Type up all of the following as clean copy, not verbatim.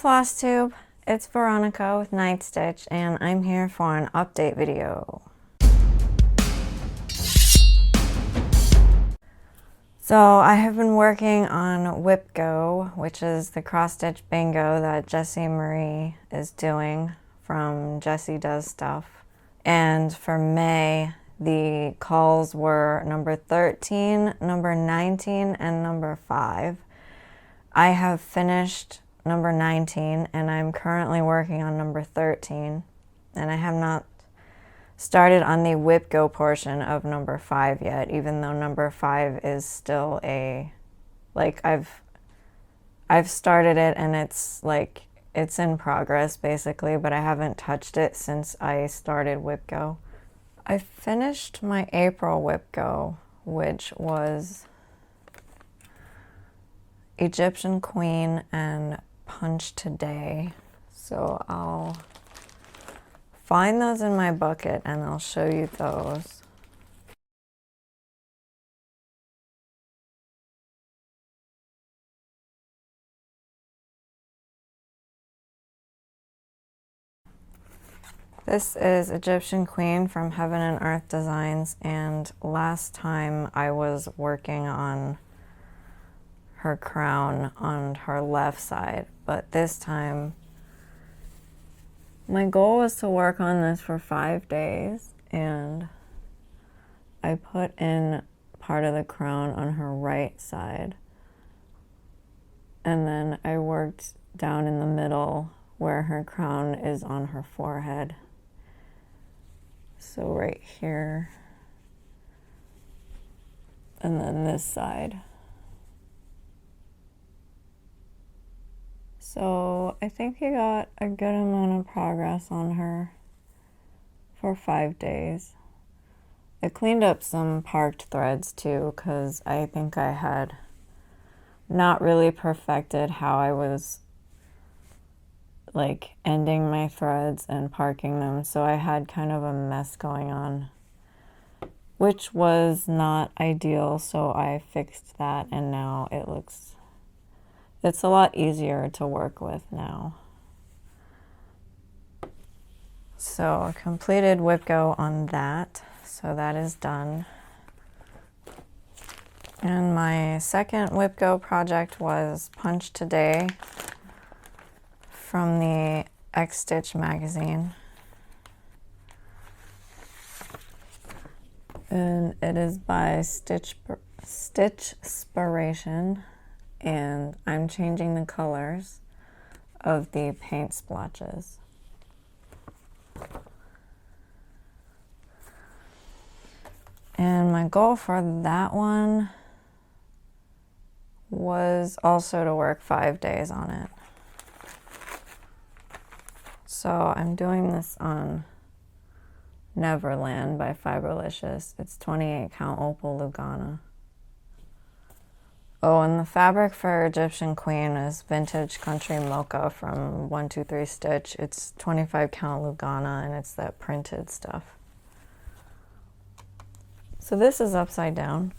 Flosstube, it's Veronica with Night Stitch, and I'm here for an update video. So I have been working on WIPGO, which is the cross stitch bingo that Jessie Marie is doing from Jessie Does Stuff. And for May, the calls were number 13, number 19, and number 5. I have finished number 19 and I'm currently working on number 13, and I have not started on the WIPGO portion of number 5 yet, even though number 5 is still I've started it and it's in progress basically, but I haven't touched it since I started WIPGO. I finished my April WIPGO, which was Egyptian Queen and Punch Today. So I'll find those in my bucket and I'll show you those. This is Egyptian Queen from Heaven and Earth Designs, and last time I was working on her crown on her left side, but this time my goal was to work on this for 5 days, and I put in part of the crown on her right side, and then I worked down in the middle where her crown is on her forehead. So right here, and then this side. So I think I got a good amount of progress on her for 5 days. I cleaned up some parked threads too, because I think I had not really perfected how I was like ending my threads and parking them. So I had kind of a mess going on, which was not ideal. So I fixed that, and now it's a lot easier to work with now. So I completed WIPGO on that, so that is done. And my second WIPGO project was Punch Today from the X Stitch magazine. And it is by Stitchspiration. And I'm changing the colors of the paint splotches. And my goal for that one was also to work 5 days on it. So I'm doing this on Neverland by Fiberlicious. It's 28 count opal Lugana. Oh, and the fabric for Egyptian Queen is Vintage Country Mocha from 123 Stitch. It's 25 count Lugana, and it's that printed stuff. So this is upside down.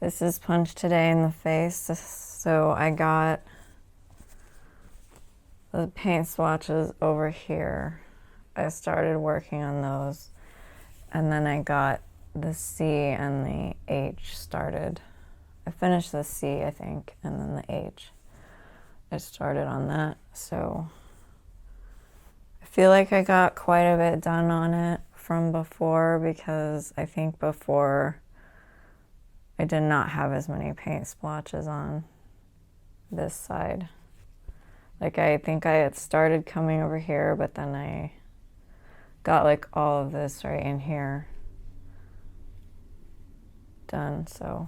This is Punch Today in the face. So I got the paint swatches over here. I started working on those, and then I got the C and the H started. I finished the C, I think, and then the H. I started on that, so I feel like I got quite a bit done on it from before, because I think before I did not have as many paint splotches on this side. Like, I think I had started coming over here, but then I got like all of this right in here done, so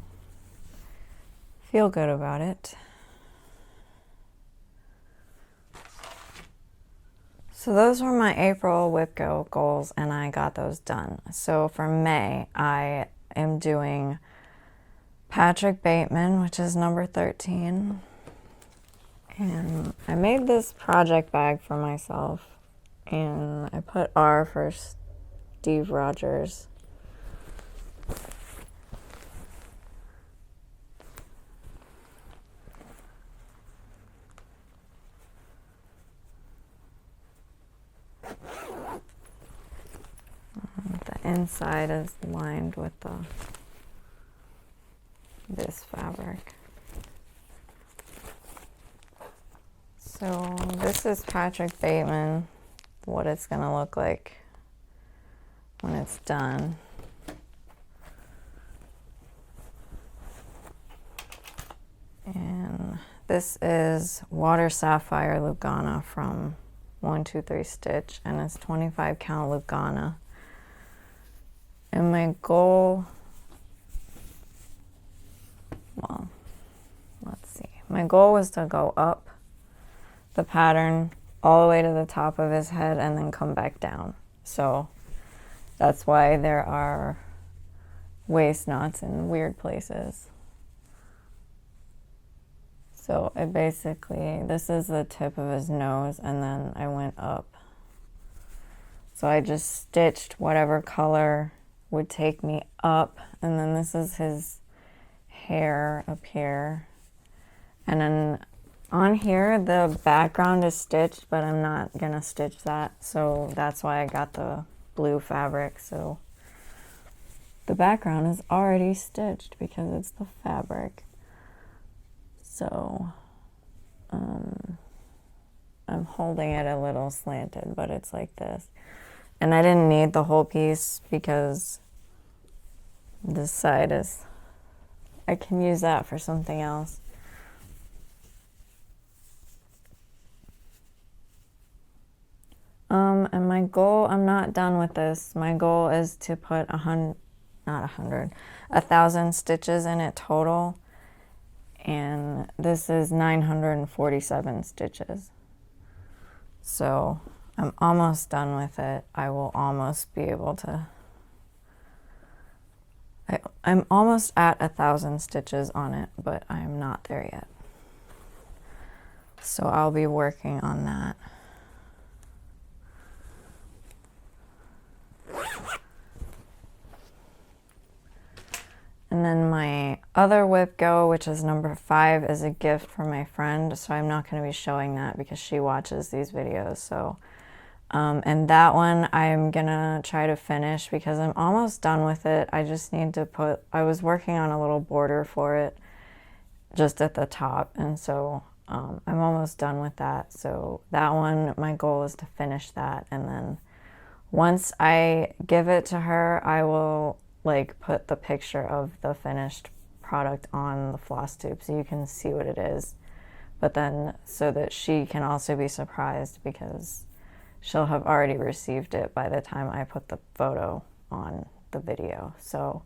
feel good about it. So those were my April WIPGO goals, and I got those done. So for May, I am doing Patrick Bateman, which is number 13. And I made this project bag for myself, and I put R for Steve Rogers. inside is lined with this fabric. So this is Patrick Bateman, what it's gonna look like when it's done. And this is Water Sapphire Lugana from 123 Stitch, and it's 25 count Lugana. And my goal, well, let's see. My goal was to go up the pattern all the way to the top of his head and then come back down. So that's why there are waist knots in weird places. So it basically, this is the tip of his nose, and then I went up. So I just stitched whatever color would take me up, and then this is his hair up here. And then on here, the background is stitched, but I'm not gonna stitch that. So that's why I got the blue fabric. So the background is already stitched because it's the fabric. So I'm holding it a little slanted, but it's like this. And I didn't need the whole piece because this side is, I can use that for something else. And my goal, I'm not done with this. My goal is to put 1,000 stitches in it total. And this is 947 stitches. So I'm almost done with it. I will almost be able to, I'm almost at 1,000 stitches on it, but I'm not there yet. So I'll be working on that. And then my other WIPGO, which is number 5, is a gift from my friend. So I'm not going to be showing that because she watches these videos. So, and that one I'm going to try to finish because I'm almost done with it. I just need to put, I was working on a little border for it just at the top. And so I'm almost done with that. So that one, my goal is to finish that. And then once I give it to her, I will like put the picture of the finished product on the Flosstube so you can see what it is, but then so that she can also be surprised because she'll have already received it by the time I put the photo on the video. So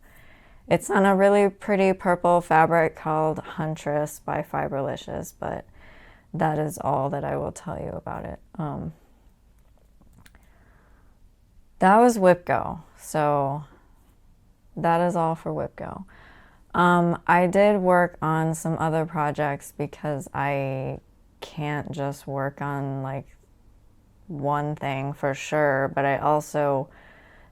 it's on a really pretty purple fabric called Huntress by Fiberlicious, but that is all that I will tell you about it. That was WIPGO, so that is all for WIPGO. I did work on some other projects because I can't just work on like one thing for sure, but I also,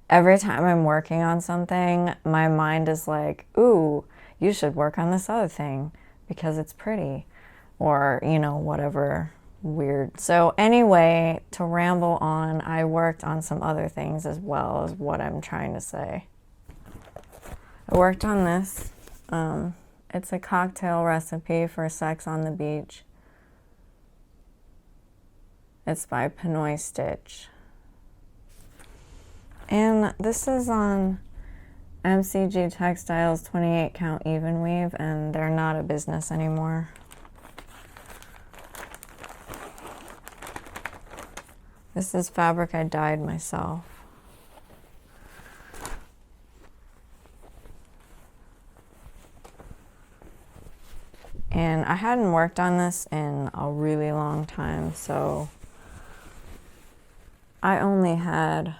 every time I'm working on something, my mind is like, ooh, you should work on this other thing because it's pretty, or, you know, whatever weird. So anyway, to ramble on, I worked on some other things as well as what I'm trying to say. I worked on this. It's a cocktail recipe for sex on the beach. It's by Pinoy Stitch. And this is on MCG Textiles 28 count even weave, and they're not a business anymore. This is fabric I dyed myself. And I hadn't worked on this in a really long time, so I only had,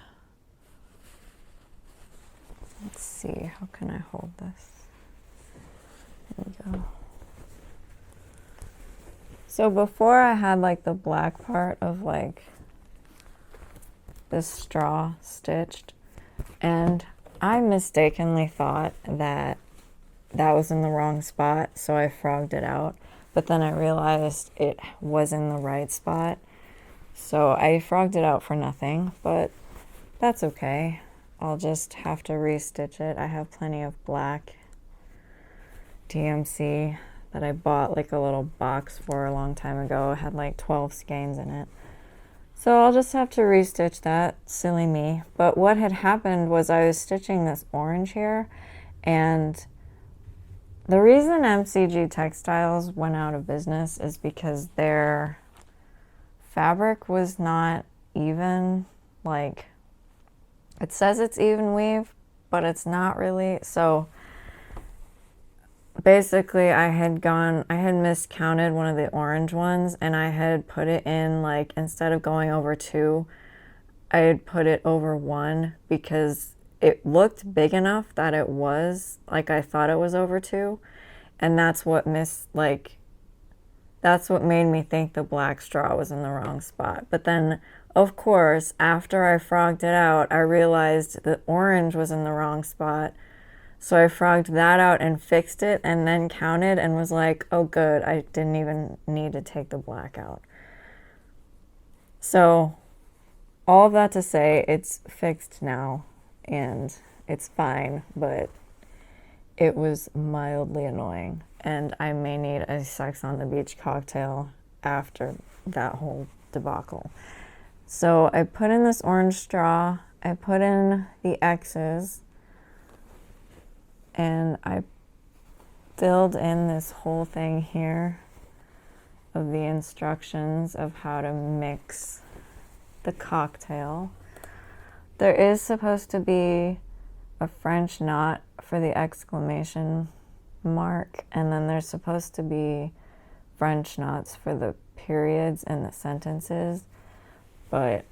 let's see, how can I hold this? There we go. So before I had like the black part of like this straw stitched, and I mistakenly thought that that was in the wrong spot, so I frogged it out, but then I realized it was in the right spot, so I frogged it out for nothing, but that's okay. I'll just have to restitch it. I have plenty of black DMC that I bought like a little box for a long time ago. It had like 12 skeins in it. So I'll just have to restitch that, silly me. But what had happened was I was stitching this orange here, and the reason MCG Textiles went out of business is because their fabric was not even, like, it says it's even weave, but it's not really. So basically I had miscounted one of the orange ones, and I had put it in, like, instead of going over 2, I had put it over 1 because it looked big enough that it was, like, I thought it was over 2, and that's what that's what made me think the black straw was in the wrong spot. But then, of course, after I frogged it out, I realized the orange was in the wrong spot. So I frogged that out and fixed it, and then counted and was like, oh good, I didn't even need to take the black out. So all of that to say, it's fixed now and it's fine, but it was mildly annoying, and I may need a Sex on the Beach cocktail after that whole debacle. So I put in this orange straw, I put in the X's, and I filled in this whole thing here of the instructions of how to mix the cocktail. There is supposed to be a French knot for the exclamation mark, and then there's supposed to be French knots for the periods and the sentences, but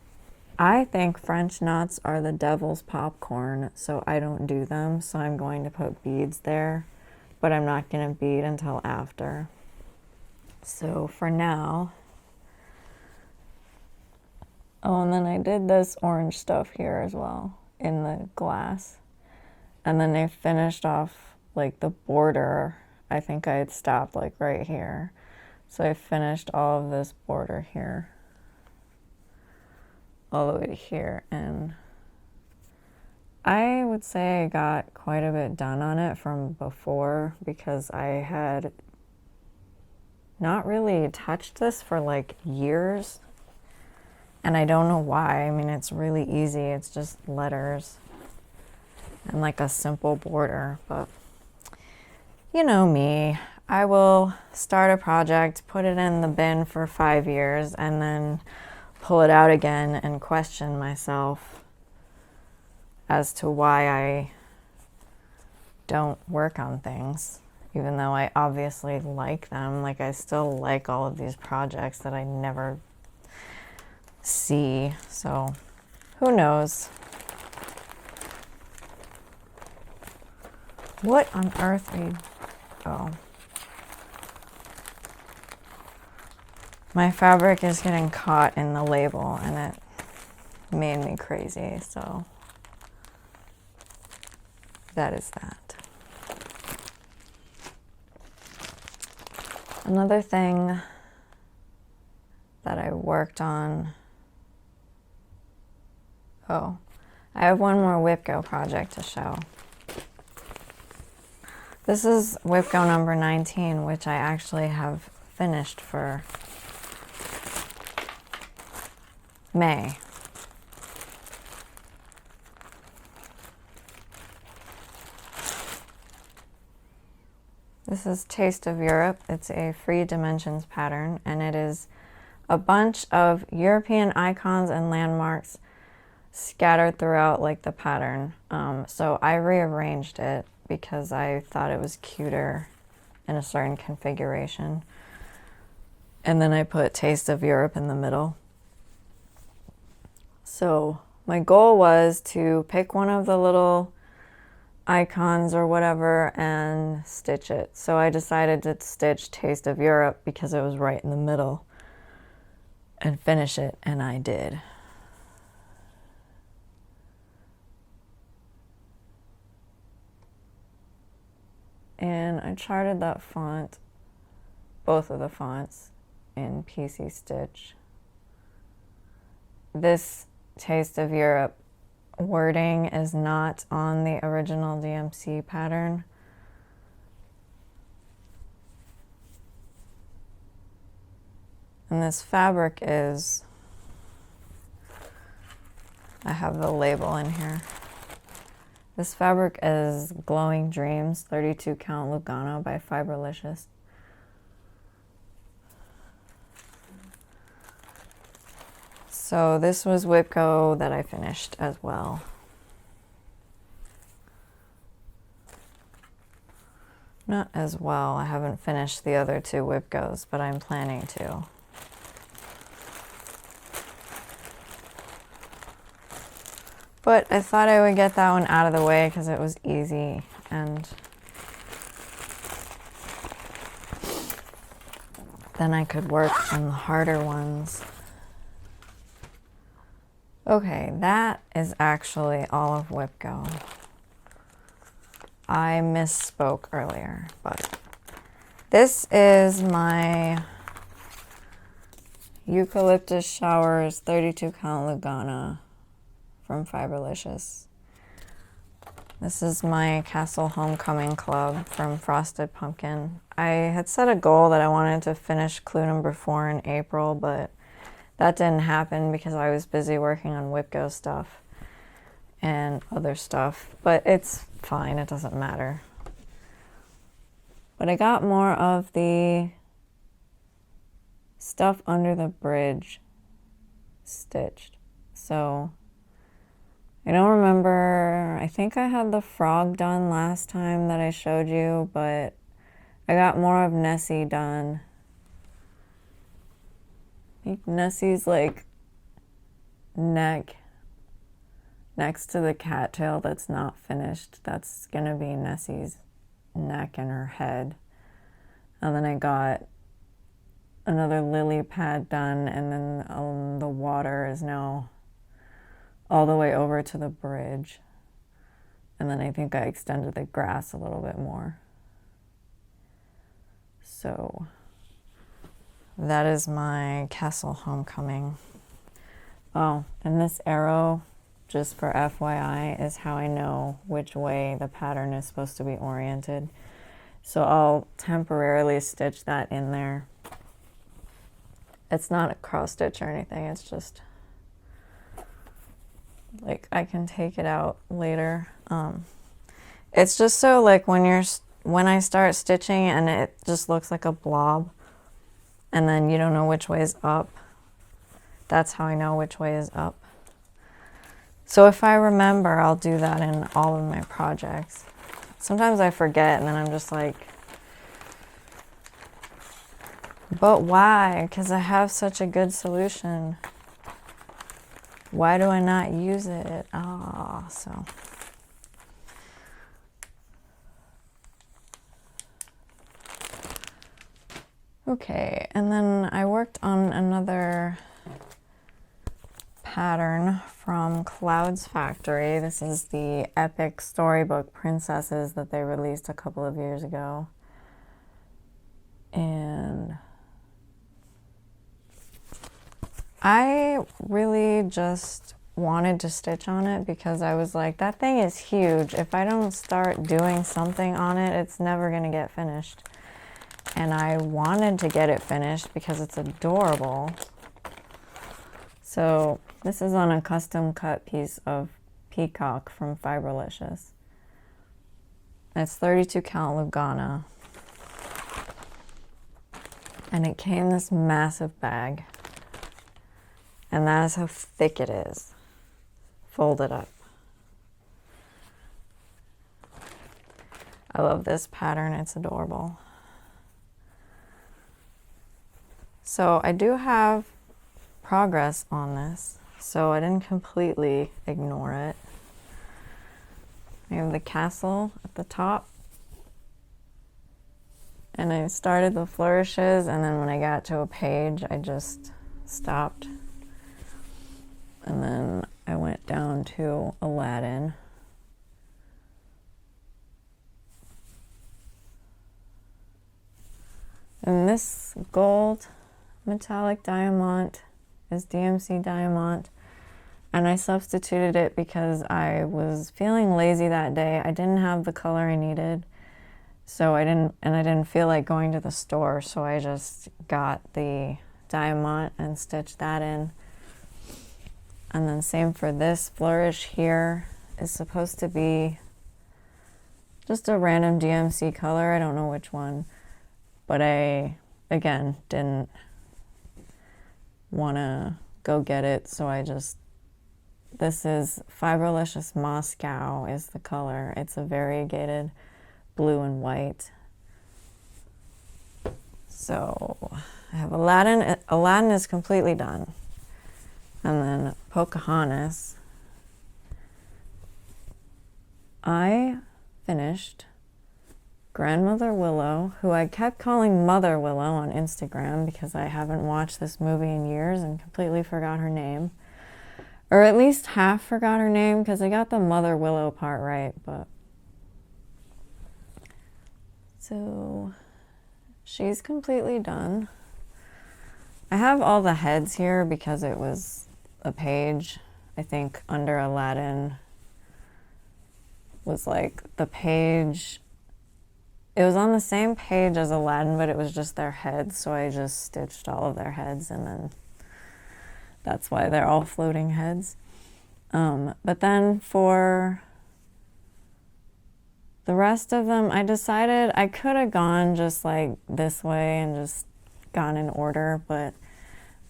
I think French knots are the devil's popcorn, so I don't do them. So I'm going to put beads there, but I'm not going to bead until after. So for now, oh, and then I did this orange stuff here as well in the glass. And then I finished off like the border. I think I had stopped like right here. So I finished all of this border here, all the way to here, and I would say I got quite a bit done on it from before, because I had not really touched this for like years, and I don't know why. I mean, it's really easy. It's just letters and like a simple border, but you know me. I will start a project, put it in the bin for 5 years, and then pull it out again and question myself as to why I don't work on things, even though I obviously like them. Like, I still like all of these projects that I never see, so who knows? What on earth are you... Oh. My fabric is getting caught in the label, and it made me crazy, so that is that. Another thing that I worked on... Oh, I have one more WIPGO project to show. This is WIPGO number 19, which I actually have finished for May. This is Taste of Europe. It's a free dimensions pattern, and it is a bunch of European icons and landmarks scattered throughout like the pattern. So I rearranged it because I thought it was cuter in a certain configuration. And then I put Taste of Europe in the middle. So my goal was to pick one of the little icons or whatever and stitch it. So I decided to stitch Taste of Europe because it was right in the middle and finish it, and I did. And I charted that font, both of the fonts, in PC Stitch. This Taste of Europe wording is not on the original DMC pattern. And this fabric is, I have the label in here. This fabric is Glowing Dreams 32 count Lugano by Fiberlicious. So this was WIPGO that I finished as well. Not as well, I haven't finished the other two WIPGOs, but I'm planning to. But I thought I would get that one out of the way because it was easy, and then I could work on the harder ones. Okay, that is actually all of WIPGO. I misspoke earlier, but this is my Eucalyptus Showers 32 count Lugana from Fiberlicious. This is my Castle Homecoming Club from Frosted Pumpkin. I had set a goal that I wanted to finish clue number 4 in April, but that didn't happen because I was busy working on WIPGO stuff and other stuff, but it's fine, it doesn't matter. But I got more of the stuff under the bridge stitched. So I don't remember, I think I had the frog done last time that I showed you, but I got more of Nessie done. I think Nessie's like neck next to the cattail that's not finished. That's gonna be Nessie's neck and her head. And then I got another lily pad done, and then the water is now all the way over to the bridge. And then I think I extended the grass a little bit more. So that is my Castle Homecoming. Oh, and this arrow, just for FYI, is how I know which way the pattern is supposed to be oriented. So I'll temporarily stitch that in there. It's not a cross stitch or anything, it's just like I can take it out later. It's just so like when I start stitching and it just looks like a blob and then you don't know which way is up, that's how I know which way is up. So if I remember, I'll do that in all of my projects. Sometimes I forget and then I'm just like, but why? Because I have such a good solution. Why do I not use it? So. Okay, and then I worked on another pattern from Cloud's Factory. This is the epic storybook princesses that they released a couple of years ago. And I really just wanted to stitch on it because I was like, that thing is huge. If I don't start doing something on it, it's never going to get finished. And I wanted to get it finished because it's adorable. So this is on a custom cut piece of Peacock from Fiberlicious. It's 32 count Lugana. And it came in this massive bag. And that is how thick it is. Folded up. I love this pattern, it's adorable. So I do have progress on this, so I didn't completely ignore it. I have the castle at the top. And I started the flourishes, and then when I got to a page, I just stopped. And then I went down to Aladdin. And this gold metallic diamond is DMC diamond. and I substituted it because I was feeling lazy that day. I didn't have the color I needed, so I didn't feel like going to the store, so I just got the Diamant and stitched that in. And then same for this flourish here is supposed to be just a random DMC color. I don't know which one, but I, again, didn't want to go get it, so I just, this is Fiberlicious Moscow is the color. It's a variegated blue and white. So I have Aladdin. Aladdin is completely done. And then Pocahontas. I finished Grandmother Willow, who I kept calling Mother Willow on Instagram because I haven't watched this movie in years and completely forgot her name. Or at least half forgot her name because I got the Mother Willow part right, but. So she's completely done. I have all the heads here because it was a page, I think, under Aladdin was like the page, it was on the same page as Aladdin, but it was just their heads, so I just stitched all of their heads, and then that's why they're all floating heads. But then for the rest of them, I decided I could have gone just like this way and just gone in order, but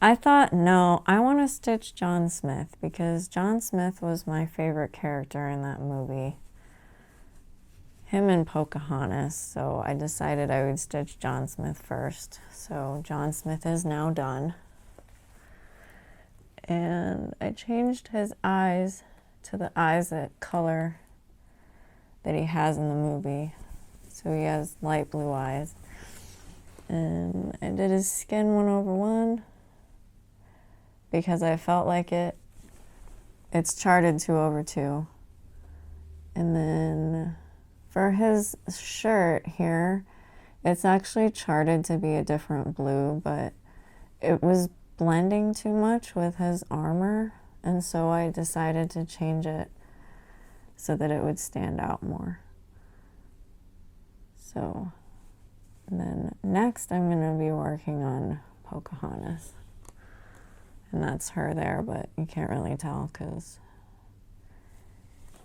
I thought, no, I want to stitch John Smith because John Smith was my favorite character in that movie. Him and Pocahontas, so I decided I would stitch John Smith first. So John Smith is now done. And I changed his eyes to the eyes that color that he has in the movie. So he has light blue eyes. And I did his skin 1/1 because I felt like it. It's charted 2/2. And then for his shirt here, it's actually charted to be a different blue, but it was blending too much with his armor, and so I decided to change it so that it would stand out more. So, and then next I'm going to be working on Pocahontas. And that's her there, but you can't really tell because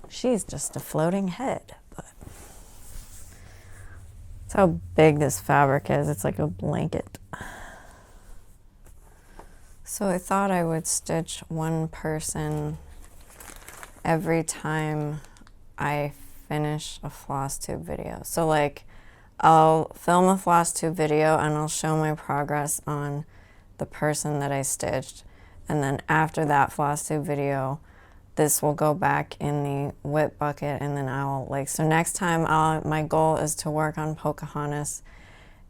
she's just a floating head. But that's how big this fabric is. It's like a blanket. So I thought I would stitch one person every time I finish a Flosstube video. So like I'll film a Flosstube video and I'll show my progress on the person that I stitched. And then after that Flosstube video, this will go back in the WIP bucket, and then I'll like, so next time my goal is to work on Pocahontas,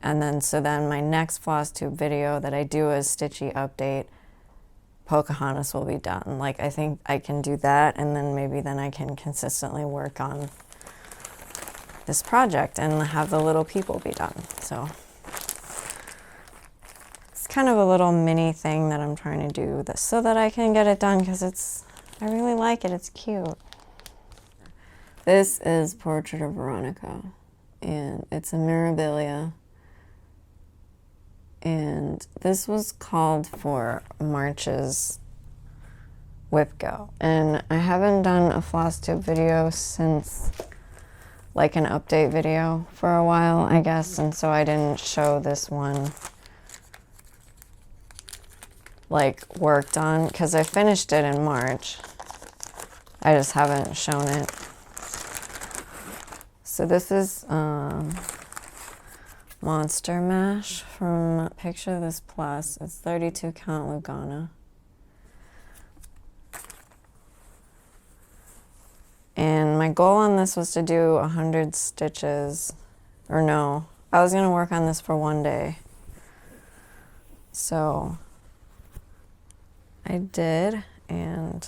and then so then my next Flosstube video that I do as Stitchy update, Pocahontas will be done. Like I think I can do that, and then maybe then I can consistently work on this project and have the little people be done. So it's kind of a little mini thing that I'm trying to do this so that I can get it done because I really like it. It's cute. This is Portrait of Veronica, and it's a Mirabilia. And this was called for March's WIPGO. And I haven't done a Flosstube video since like an update video for a while, I guess, and so I didn't show this one like worked on because I finished it in March. I just haven't shown it. So this is Monster Mash from Picture This Plus. It's 32 count Lugana. And my goal on this was to do 100 stitches, or no, I was gonna work on this for one day. So I did, and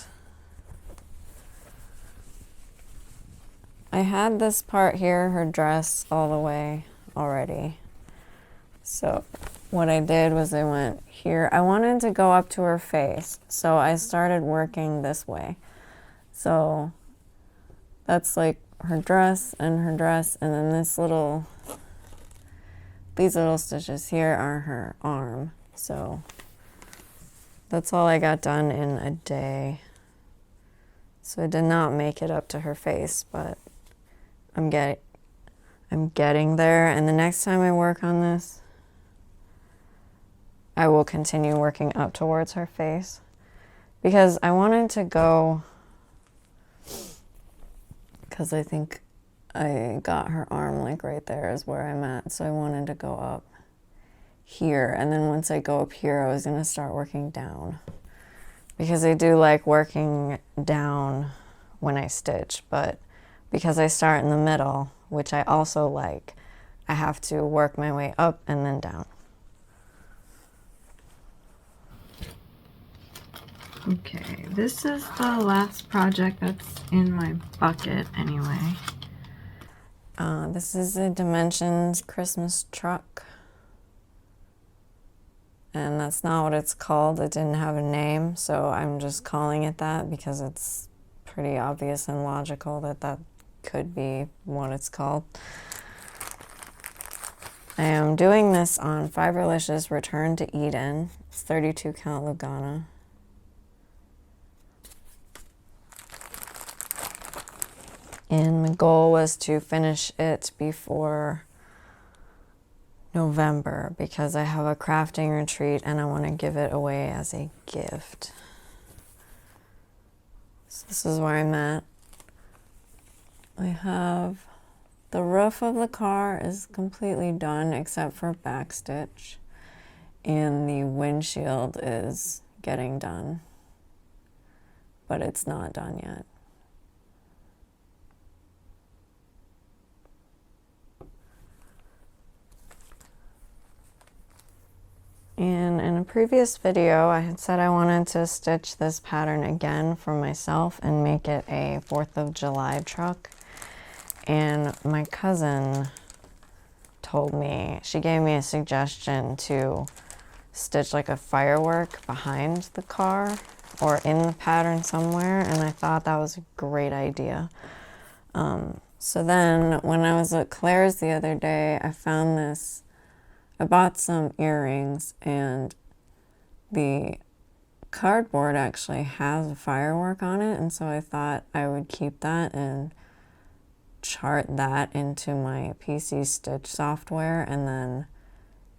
I had this part here, her dress, all the way already. So what I did was I went here. I wanted to go up to her face, so I started working this way. So that's like her dress, and then these little stitches here are her arm. So that's all I got done in a day. So I did not make it up to her face, but I'm getting there, and the next time I work on this, I will continue working up towards her face, because I wanted to go, because I think I got her arm like right there is where I'm at, so I wanted to go up here, and then once I go up here, I was going to start working down, because I do like working down when I stitch, but because I start in the middle, which I also like, I have to work my way up and then down. Okay, this is the last project that's in my bucket anyway. This is a Dimensions Christmas truck. And that's not what it's called. It didn't have a name, so I'm just calling it that because it's pretty obvious and logical that that could be what it's called. I am doing this on Fiberlicious Return to Eden. It's 32 count Lugana. And my goal was to finish it before November because I have a crafting retreat and I want to give it away as a gift. So this is where I'm at. I have the roof of the car is completely done except for backstitch, and the windshield is getting done, but it's not done yet. And in a previous video, I had said I wanted to stitch this pattern again for myself and make it a 4th of July truck. And my cousin told me, she gave me a suggestion to stitch like a firework behind the car or in the pattern somewhere, and I thought that was a great idea. So then when I was at Claire's the other day, I found this. I bought some earrings, and the cardboard actually has a firework on it, and so I thought I would keep that and chart that into my PC Stitch software and then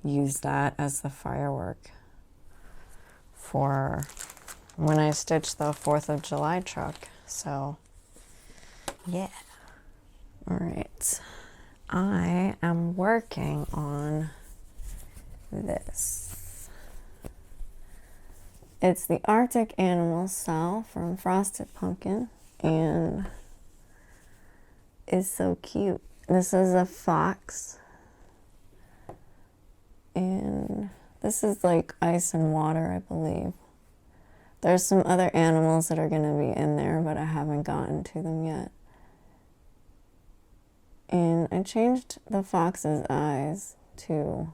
use that as the firework for when I stitch the 4th of July truck. So, yeah. All right. I am working on this. It's the Arctic Animal cell from Frosted Pumpkin, and it's so cute. This is a fox, and this is like ice and water, I believe. There's some other animals that are going to be in there, but I haven't gotten to them yet. And I changed the fox's eyes to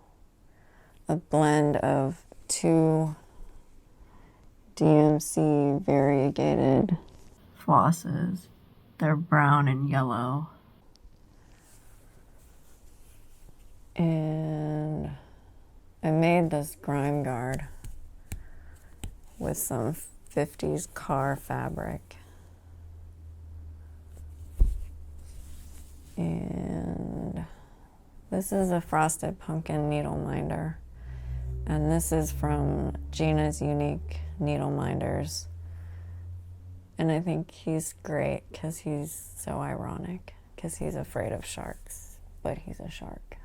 a blend of 2 DMC variegated flosses. They're brown and yellow. And I made this grime guard with some 50s car fabric. And this is a Frosted Pumpkin needle minder. And this is from Gina's Unique Needle Minders. And I think he's great because he's so ironic, because he's afraid of sharks, but he's a shark.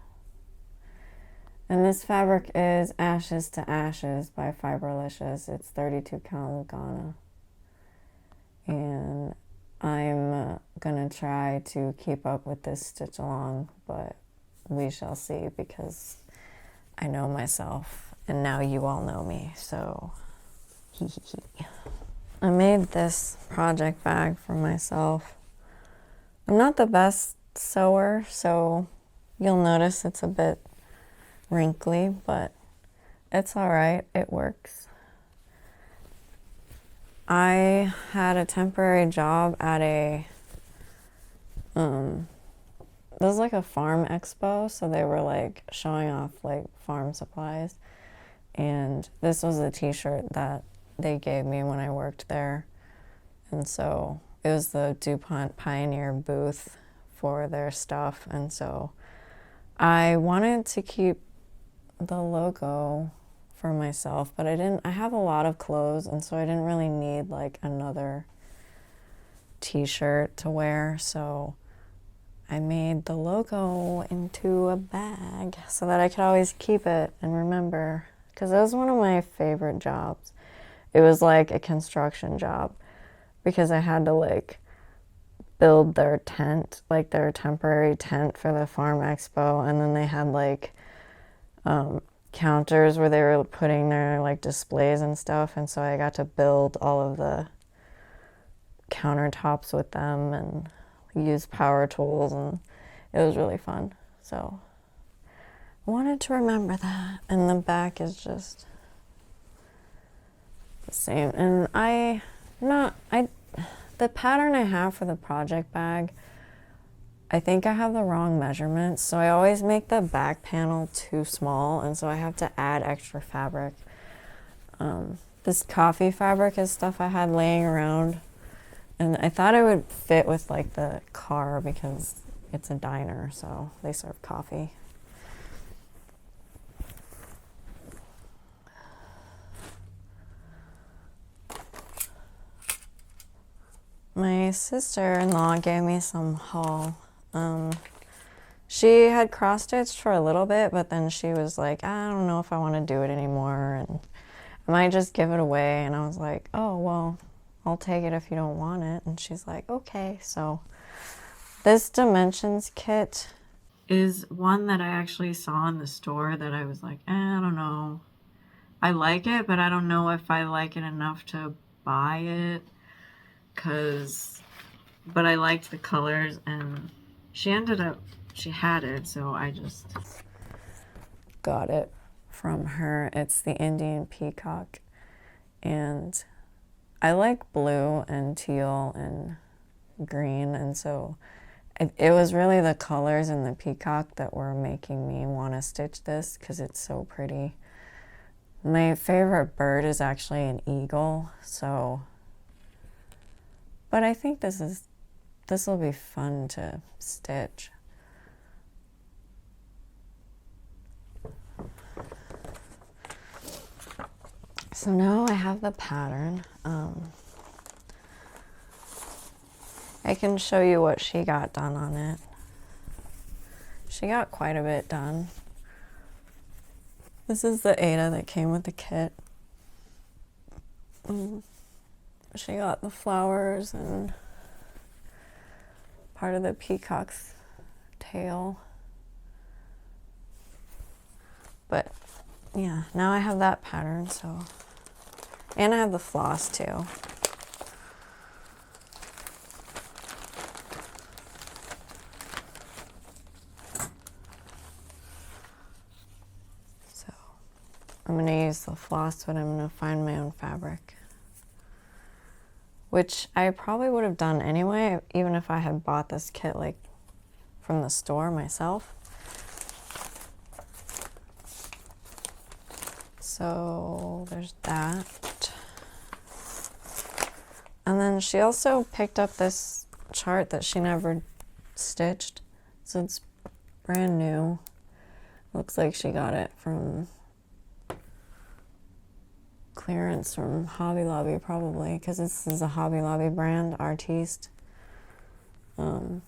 And this fabric is Ashes to Ashes by Fiberlicious. It's 32 count Lugana. And I'm gonna try to keep up with this stitch along, but we shall see, because I know myself. And now you all know me, so hee hee hee. I made this project bag for myself. I'm not the best sewer, so you'll notice it's a bit wrinkly, but It's all right. It works. I had a temporary job at a, it was like a farm expo, so they were like showing off like farm supplies. And this was a t-shirt that they gave me when I worked there. And so it was the DuPont Pioneer booth for their stuff. And so I wanted to keep the logo for myself, but I have a lot of clothes, and so I didn't really need like another t-shirt to wear. So I made the logo into a bag so that I could always keep it and remember, because it was one of my favorite jobs. It was like a construction job because I had to like build their tent, like their temporary tent for the farm expo, and then they had like counters where they were putting their like displays and stuff, and so I got to build all of the countertops with them and use power tools, and it was really fun. So I wanted to remember that. And the back is just the same. And the pattern I have for the project bag, I think I have the wrong measurements, so I always make the back panel too small, and so I have to add extra fabric. This coffee fabric is stuff I had laying around, and I thought it would fit with like the car because it's a diner, so they serve coffee. My sister-in-law gave me some haul. She had cross-stitched for a little bit, but then she was like, I don't know if I want to do it anymore, and I might just give it away. And I was like, oh, well, I'll take it if you don't want it. And she's like, okay. So this dimensions kit is one that I actually saw in the store that I was like, I don't know. I like it, but I don't know if I like it enough to buy it. But I liked the colors, and she had it, so I just got it from her. It's the Indian Peacock, and I like blue and teal and green, and so it was really the colors in the peacock that were making me want to stitch this because it's so pretty. My favorite bird is actually an eagle, so, but I think this will be fun to stitch. So now I have the pattern. I can show you what she got done on it. She got quite a bit done. This is the Ada that came with the kit. She got the flowers and part of the peacock's tail. But yeah, now I have that pattern, so. And I have the floss too. So I'm gonna use the floss, but I'm gonna find my own fabric, which I probably would have done anyway, even if I had bought this kit like from the store myself. So there's that. And then she also picked up this chart that she never stitched. So it's brand new. Looks like she got it from clearance from Hobby Lobby probably, because this is a Hobby Lobby brand, Artiste. But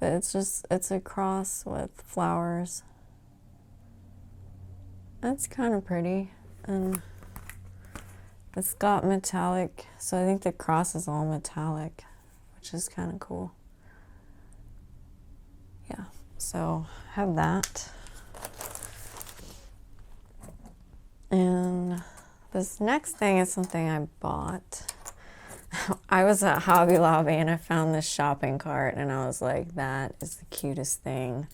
it's a cross with flowers. That's kind of pretty, and it's got metallic, so I think the cross is all metallic, which is kind of cool. Yeah, so have that. And this next thing is something I bought. I was at Hobby Lobby and I found this shopping cart, and I was like, that is the cutest thing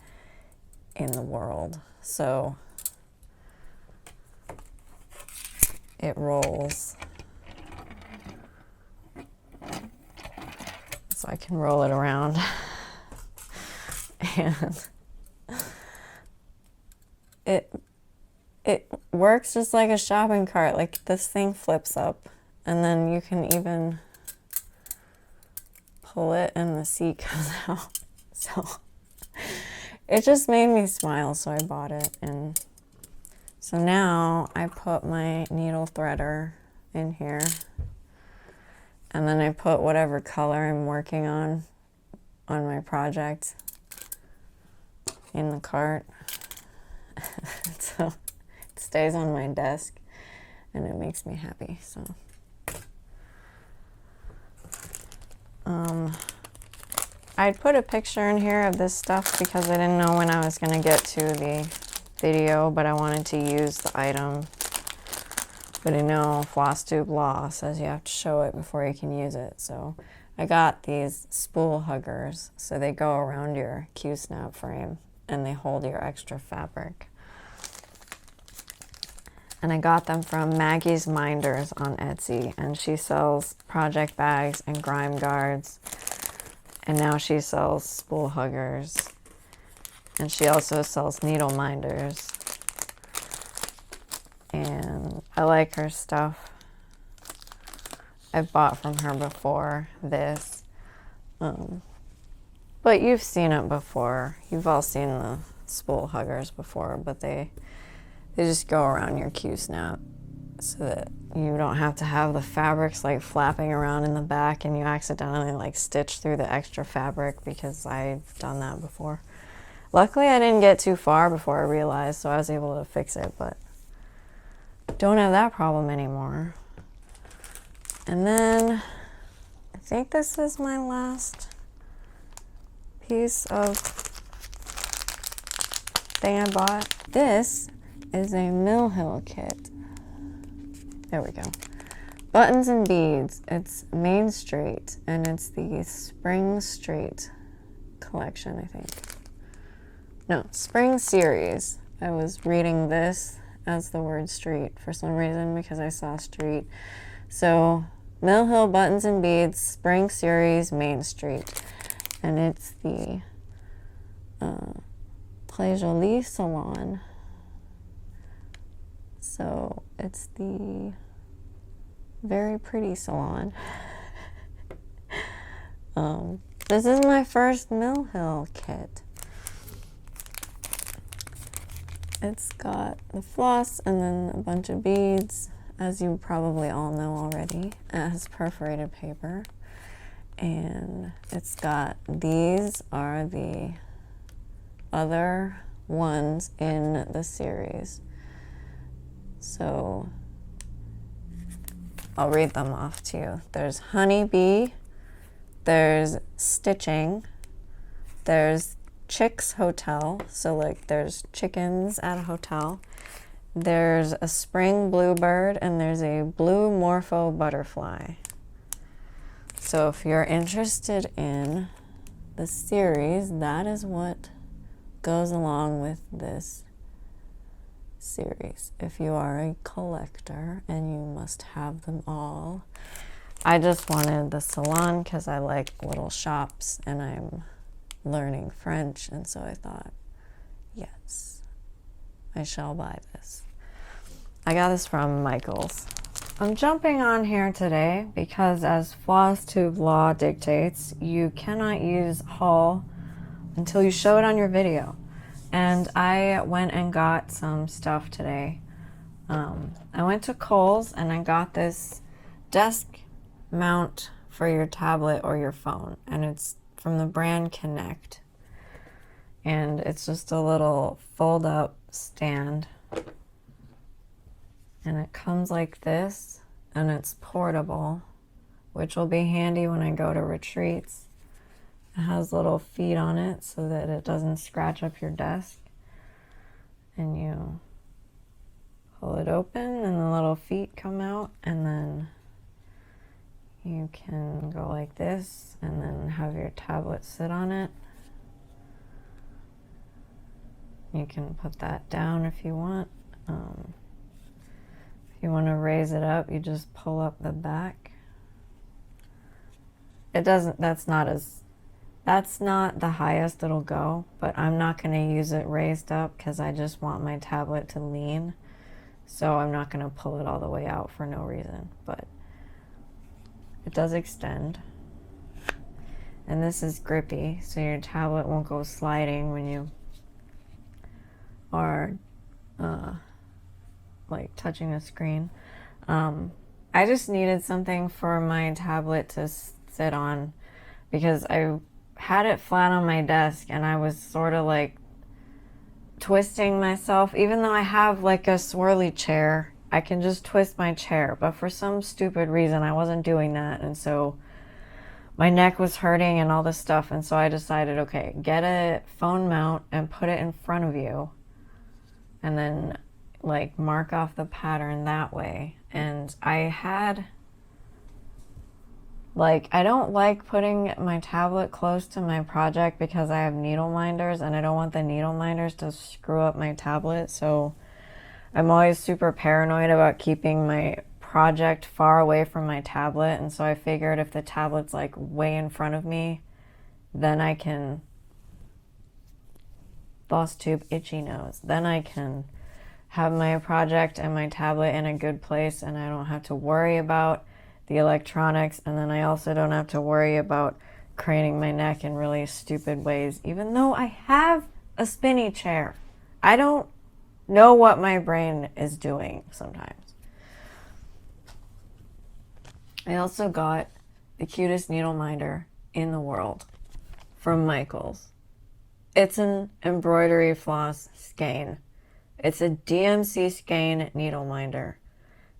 in the world. So it rolls. So I can roll it around. And it works just like a shopping cart. Like, this thing flips up, and then you can even pull it and the seat comes out. So it just made me smile, so I bought it. And so now I put my needle threader in here, and then I put whatever color I'm working on my project in the cart. So it stays on my desk and it makes me happy. So I put a picture in here of this stuff because I didn't know when I was going to get to the video, but I wanted to use the item. But I know Flosstube law says you have to show it before you can use it. So I got these spool huggers. So they go around your Q-snap frame and they hold your extra fabric. And I got them from Maggie's Minders on Etsy, and she sells project bags and grime guards, and now she sells spool huggers, and she also sells needle minders. And I like her stuff. I've bought from her before this, but you've seen it before. You've all seen the spool huggers before, but they just go around your Q-snap so that you don't have to have the fabrics like flapping around in the back and you accidentally like stitch through the extra fabric, because I've done that before. Luckily I didn't get too far before I realized, so I was able to fix it, but don't have that problem anymore. And then I think this is my last piece of thing I bought. This is a Mill Hill kit. There we go. Buttons and beads. It's Main Street, and it's the Spring Street collection, I think. No, Spring Series. I was reading this as the word street for some reason because I saw street. So Mill Hill Buttons and Beads, Spring Series, Main Street. And it's the Play Jolie Salon. So it's the very pretty salon. This is my first Mill Hill kit. It's got the floss and then a bunch of beads, as you probably all know already. It has perforated paper. And it's got, these are the other ones in the series. So I'll read them off to you. There's Honeybee, there's Stitching, there's Chicks Hotel, so like there's chickens at a hotel. There's a Spring Bluebird, and there's a Blue Morpho Butterfly. So if you're interested in the series, that is what goes along with this series. If you are a collector, and you must have them all. I just wanted the salon because I like little shops and I'm learning French, and so I thought, yes, I shall buy this. I got this from Michael's. I'm jumping on here today because, as Flosstube law dictates, you cannot use haul until you show it on your video. And I went and got some stuff today. I went to Kohl's and I got this desk mount for your tablet or your phone, and it's from the brand Connect. And it's just a little fold-up stand. And it comes like this, and it's portable, which will be handy when I go to retreats. It has little feet on it so that it doesn't scratch up your desk. And you pull it open and the little feet come out, and then you can go like this and then have your tablet sit on it. You can put that down if you want. If If you want to raise it up, you just pull up the back. It doesn't, that's not the highest it'll go, but I'm not going to use it raised up because I just want my tablet to lean. So I'm not going to pull it all the way out for no reason, but it does extend. And this is grippy, so your tablet won't go sliding when you are like touching the screen. I just needed something for my tablet to sit on because I had it flat on my desk and I was sort of like twisting myself. Even though I have like a swirly chair, I can just twist my chair, but for some stupid reason I wasn't doing that, and so my neck was hurting and all this stuff, and so I decided, okay, get a phone mount and put it in front of you and then like mark off the pattern that way. And I had like, I don't like putting my tablet close to my project because I have needle minders and I don't want the needle minders to screw up my tablet, so I'm always super paranoid about keeping my project far away from my tablet. And so I figured if the tablet's like way in front of me, then I can Flosstube itchy nose, then I can have my project and my tablet in a good place and I don't have to worry about the electronics, and then I also don't have to worry about craning my neck in really stupid ways, even though I have a spinny chair. I don't know what my brain is doing sometimes. I also got the cutest needle minder in the world from Michaels. It's an embroidery floss skein. It's a DMC skein needle minder,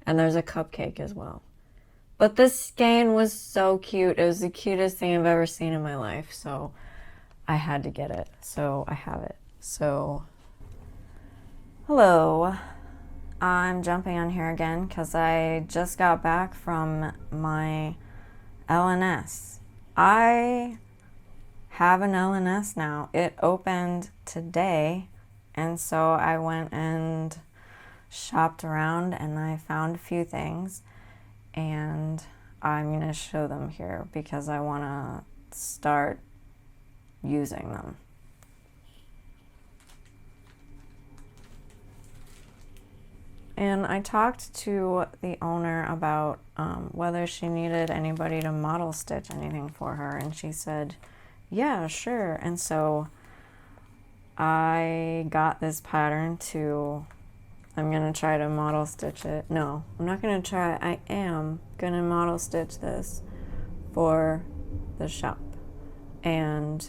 and there's a cupcake as well. But this skein was so cute. It was the cutest thing I've ever seen in my life, so I had to get it. So I have it. So, hello. I'm jumping on here again because I just got back from my LNS. I have an LNS now. It opened today, and so I went and shopped around and I found a few things, and I'm going to show them here because I want to start using them. And I talked to the owner about whether she needed anybody to model stitch anything for her, and she said, yeah, sure. And so I got this pattern to, I'm going to try to model stitch it. No, I'm not going to try. I am going to model stitch this for the shop. And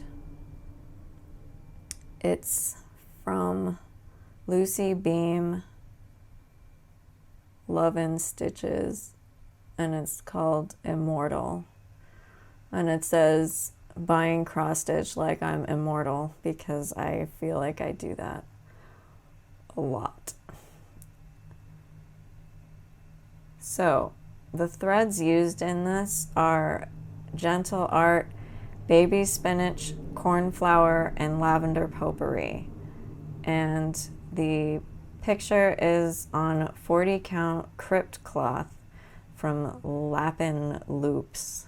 it's from Lucy Beam Love and Stitches, and it's called Immortal. And it says, buying cross stitch like I'm immortal, because I feel like I do that a lot. So the threads used in this are Gentle Art, baby spinach, cornflower, and lavender potpourri. And the picture is on 40 count crypt cloth from Lappin Loops.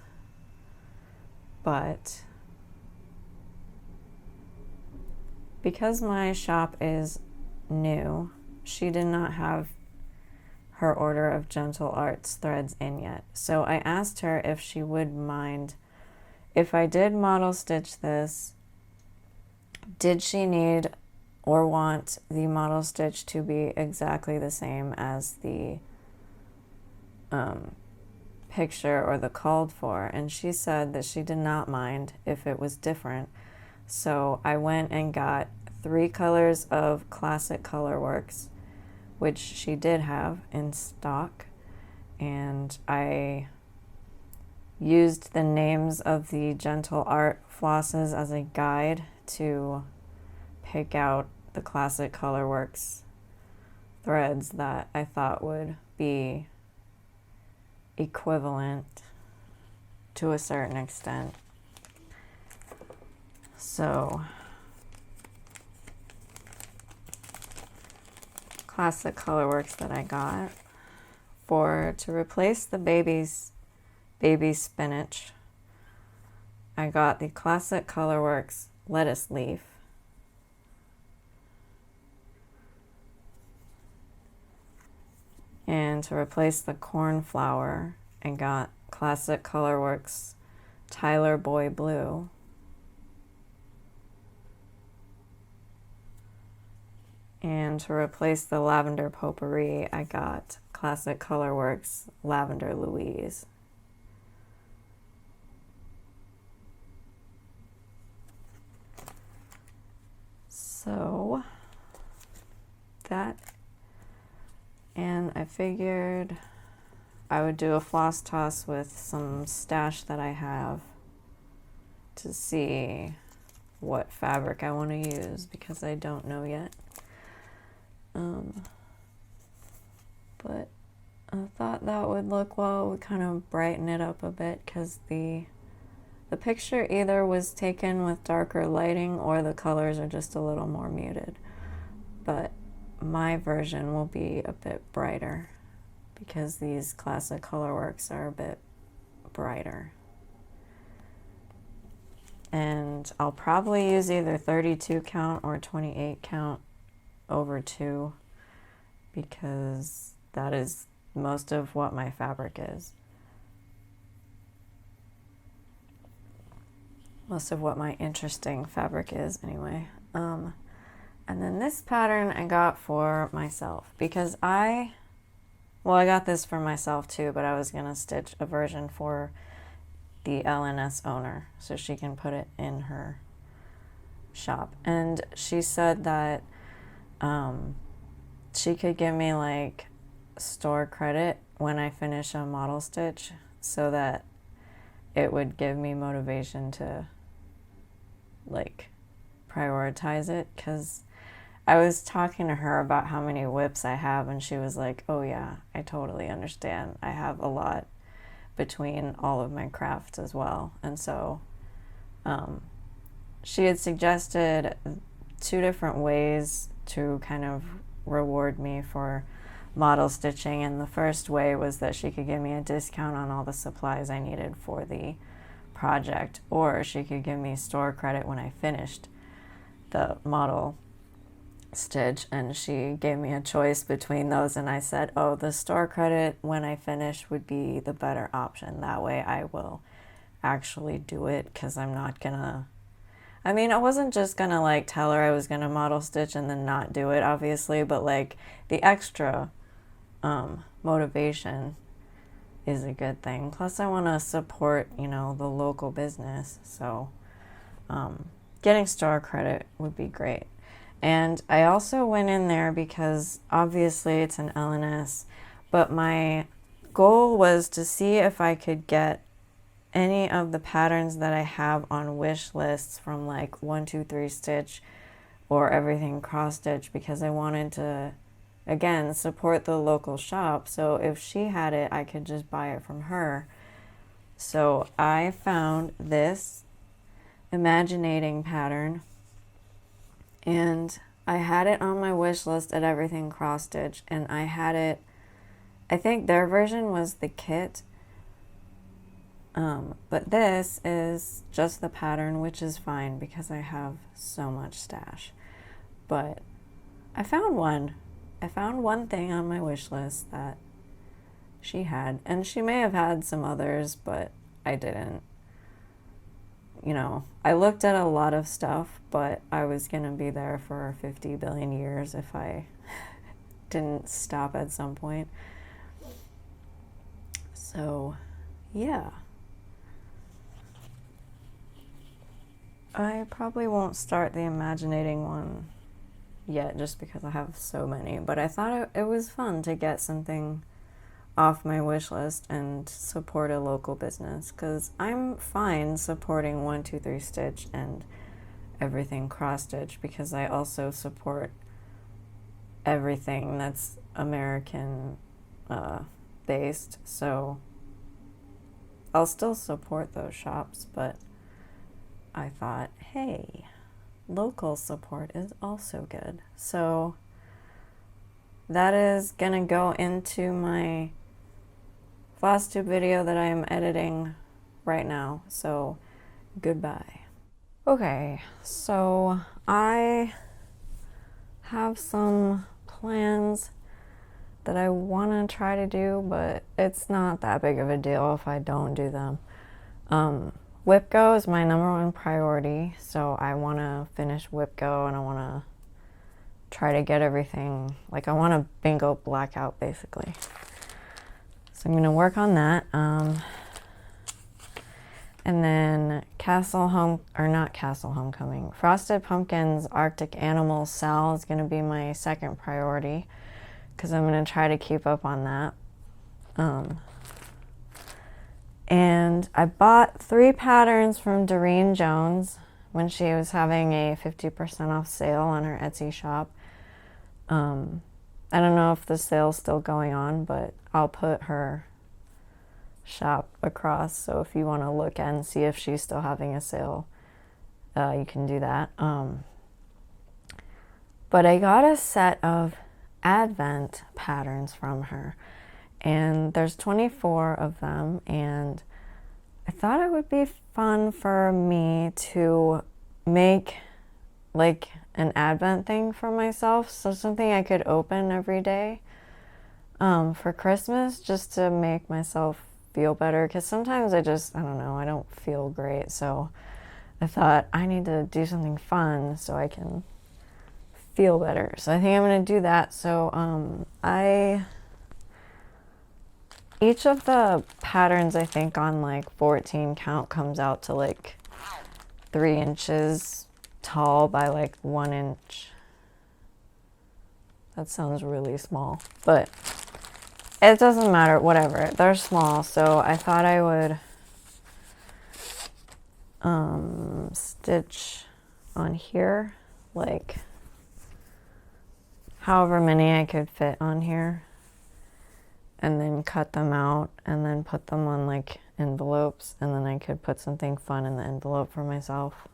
But because my shop is new, she did not have her order of Gentle Arts threads in yet. So I asked her if she would mind if I did model stitch this, did she need or want the model stitch to be exactly the same as the picture or the called for? And she said that she did not mind if it was different. So I went and got 3 colors of Classic Colorworks, which she did have in stock, and I used the names of the Gentle Art flosses as a guide to pick out the Classic Colorworks threads that I thought would be equivalent to a certain extent. So Classic Colorworks that I got to replace the baby spinach, I got the Classic Colorworks lettuce leaf. And to replace the cornflower, I got Classic Colorworks Tyler Boy Blue. And to replace the lavender potpourri, I got Classic Colorworks Lavender Louise. So that, and I figured I would do a floss toss with some stash that I have to see what fabric I want to use, because I don't know yet. But I thought that would look well, would kind of brighten it up a bit, because the picture either was taken with darker lighting or the colors are just a little more muted. But my version will be a bit brighter because these Classic Colorworks are a bit brighter. And I'll probably use either 32 count or 28 count over 2, because that is most of what my fabric is. Most of what my interesting fabric is anyway. And then this pattern I got for myself, because I got this for myself too, but I was gonna stitch a version for the LNS owner so she can put it in her shop. And she said that she could give me like store credit when I finish a model stitch, so that it would give me motivation to like prioritize it, because I was talking to her about how many whips I have, and she was like, oh yeah, I totally understand. I have a lot between all of my crafts as well. And so she had suggested 2 different ways to kind of reward me for model stitching. And the first way was that she could give me a discount on all the supplies I needed for the project, or she could give me store credit when I finished the model stitch. And she gave me a choice between those, and I said, oh, the store credit when I finish would be the better option. That way I will actually do it, because I'm not gonna, I mean, I wasn't just gonna like tell her I was gonna model stitch and then not do it, obviously, but like the extra motivation is a good thing. Plus I want to support, you know, the local business, so getting store credit would be great. And I also went in there because obviously it's an LNS, but my goal was to see if I could get any of the patterns that I have on wish lists from like 1-2-3 Stitch or Everything Cross Stitch, because I wanted to, again, support the local shop. So if she had it, I could just buy it from her. So I found this Imaginating pattern, and I had it on my wish list at Everything Cross Stitch, and I had it, I think their version was the kit, but this is just the pattern, which is fine because I have so much stash. But I found one thing on my wish list that she had, and she may have had some others, but I didn't. You know, I looked at a lot of stuff, but I was gonna be there for 50 billion years if I didn't stop at some point. So, yeah. I probably won't start the Imaginating one yet, just because I have so many, but I thought it was fun to get something off my wish list and support a local business, because I'm fine supporting 1-2-3 Stitch and Everything Cross Stitch, because I also support everything that's American based, so I'll still support those shops. But I thought, hey, local support is also good. So that is gonna go into my Flosstube video that I am editing right now, so goodbye. Okay, so I have some plans that I want to try to do, but it's not that big of a deal if I don't do them. WIPGO is my #1 priority, so I want to finish WIPGO and I want to try to get everything, like I want to bingo blackout basically. So I'm going to work on that. And then Homecoming. Frosted Pumpkins Arctic Animal Cell is going to be my second priority because I'm going to try to keep up on that. And I bought 3 patterns from Doreen Jones when she was having a 50% off sale on her Etsy shop. I don't know if the sale's still going on, but I'll put her shop across, so if you want to look and see if she's still having a sale, you can do that. But I got a set of Advent patterns from her, and there's 24 of them, and I thought it would be fun for me to make like an Advent thing for myself, so something I could open every day for Christmas, just to make myself feel better, because sometimes I don't know, I don't feel great, so I thought I need to do something fun so I can feel better. So I think I'm going to do that. So each of the patterns, I think on like 14 count, comes out to like 3 inches tall by like 1 inch. That sounds really small, but it doesn't matter, whatever. They're small, so I thought I would stitch on here, like however many I could fit on here, and then cut them out and then put them on like envelopes, and then I could put something fun in the envelope for myself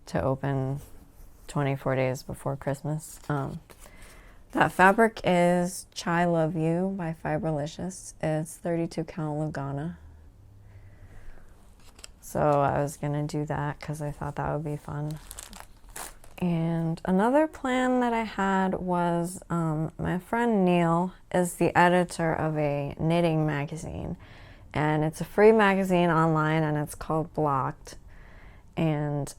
to open 24 days before Christmas. That fabric is Chai Love You by Fiberlicious. It's 32 count Lugana. So I was gonna do that because I thought that would be fun. And another plan that I had was, my friend Neil is the editor of a knitting magazine, and it's a free magazine online, and it's called Blocked. And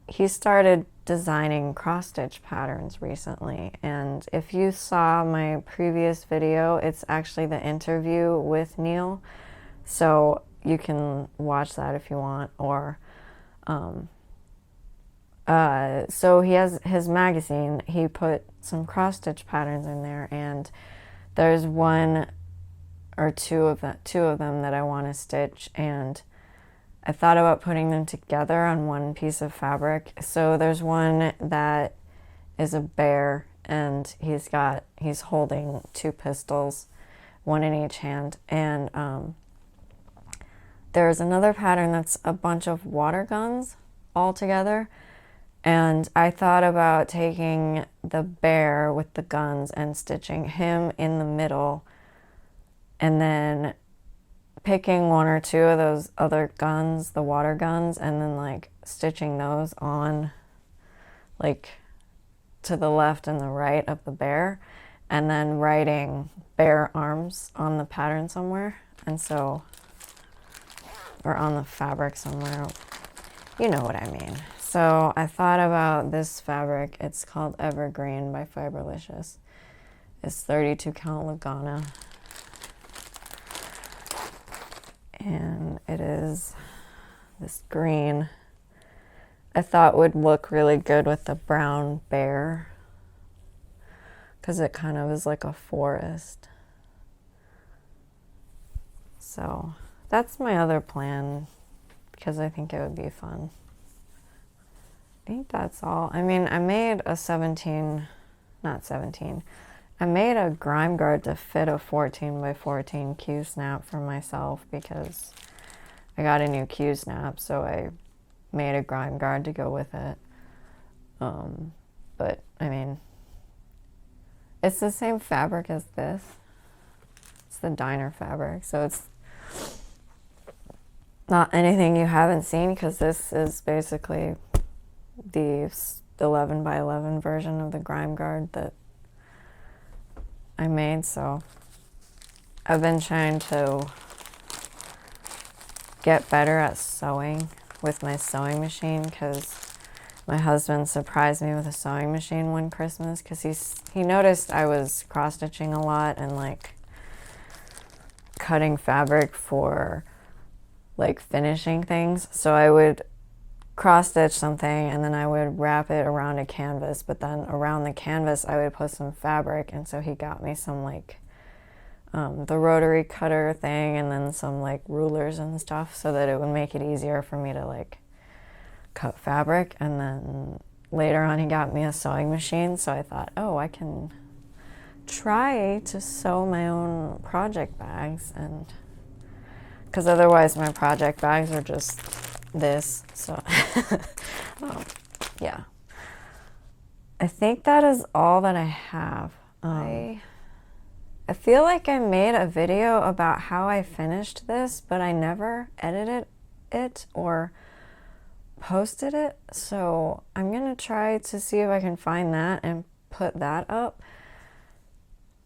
he started designing cross stitch patterns recently, and if you saw my previous video, it's actually the interview with Neil, so you can watch that if you want. Or so he has his magazine, he put some cross stitch patterns in there, and there's 1 or 2 of them that I want to stitch, and I thought about putting them together on one piece of fabric. So there's one that is a bear, and he's holding 2 pistols, 1 in each hand. And there's another pattern that's a bunch of water guns all together. And I thought about taking the bear with the guns and stitching him in the middle, and then picking 1 or 2 of those other guns, the water guns, and then like stitching those on like to the left and the right of the bear, and then writing bear arms on the pattern somewhere, and so, or on the fabric somewhere, you know what I mean. So I thought about this fabric. It's called Evergreen by Fiberlicious. It's 32 count Lugana. And it is this green. I thought would look really good with the brown bear, because it kind of is like a forest. So that's my other plan, because I think it would be fun. I think that's all. I mean, I made a I made a grime guard to fit a 14 by 14 Q snap for myself, because I got a new Q snap, so I made a grime guard to go with it. But I mean, it's the same fabric as this. It's the diner fabric, so it's not anything you haven't seen, because this is basically the 11 by 11 version of the grime guard that I made. So I've been trying to get better at sewing with my sewing machine, because my husband surprised me with a sewing machine one Christmas, because he noticed I was cross stitching a lot and like cutting fabric for like finishing things. So I would cross stitch something and then I would wrap it around a canvas, but then around the canvas I would put some fabric, and so he got me some like the rotary cutter thing and then some like rulers and stuff, so that it would make it easier for me to like cut fabric. And then later on he got me a sewing machine, so I thought, oh, I can try to sew my own project bags, and because otherwise my project bags are just this. So yeah, I think that is all that I have. I feel like I made a video about how I finished this, but I never edited it or posted it, so I'm gonna try to see if I can find that and put that up.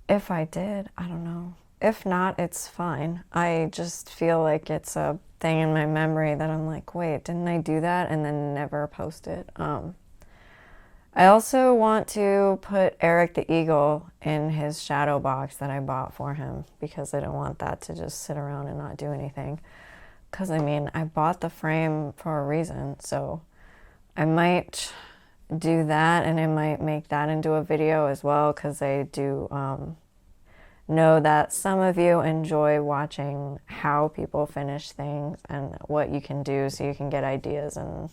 If I did, I don't know. If not, it's fine. I just feel like it's a thing in my memory that I'm like, wait, didn't I do that? And then never post it. I also want to put Eric the Eagle in his shadow box that I bought for him, because I don't want that to just sit around and not do anything. Because I mean, I bought the frame for a reason, so I might do that, and I might make that into a video as well, because I do know that some of you enjoy watching how people finish things and what you can do so you can get ideas and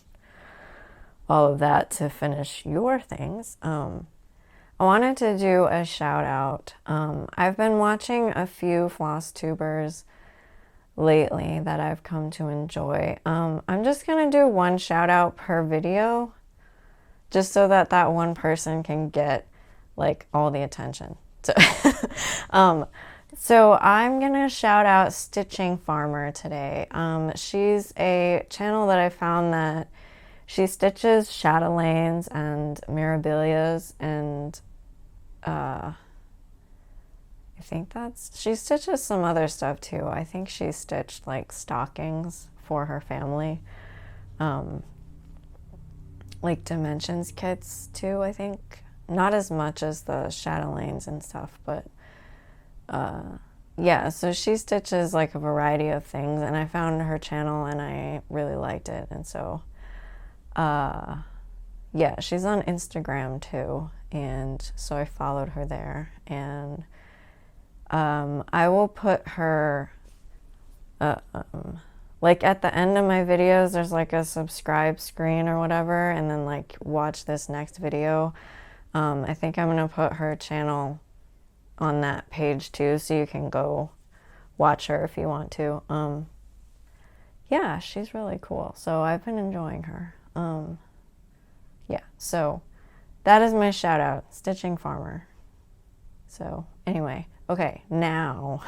all of that to finish your things. I wanted to do a shout out. I've been watching a few Flosstubers lately that I've come to enjoy. I'm just gonna do one shout out per video, just so that that one person can get like all the attention. So I'm gonna shout out Stitching Pharmer today. She's a channel that I found that she stitches chatelaines and mirabilias, and I think she stitches some other stuff too. I think she stitched like stockings for her family, like dimensions kits too, I think. Not as much as the chatelaines and stuff, but yeah, so she stitches like a variety of things, and I found her channel and I really liked it. And so yeah, she's on Instagram too, and so I followed her there. And I will put her like at the end of my videos, there's like a subscribe screen or whatever, and then like watch this next video. I think I'm gonna put her channel on that page too, so you can go watch her if you want to. Yeah, she's really cool, so I've been enjoying her. Yeah, so that is my shout out, Stitching Pharmer. So anyway, okay, now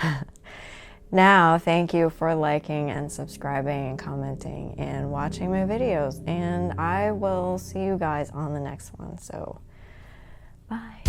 thank you for liking and subscribing and commenting and watching my videos, and I will see you guys on the next one. So bye.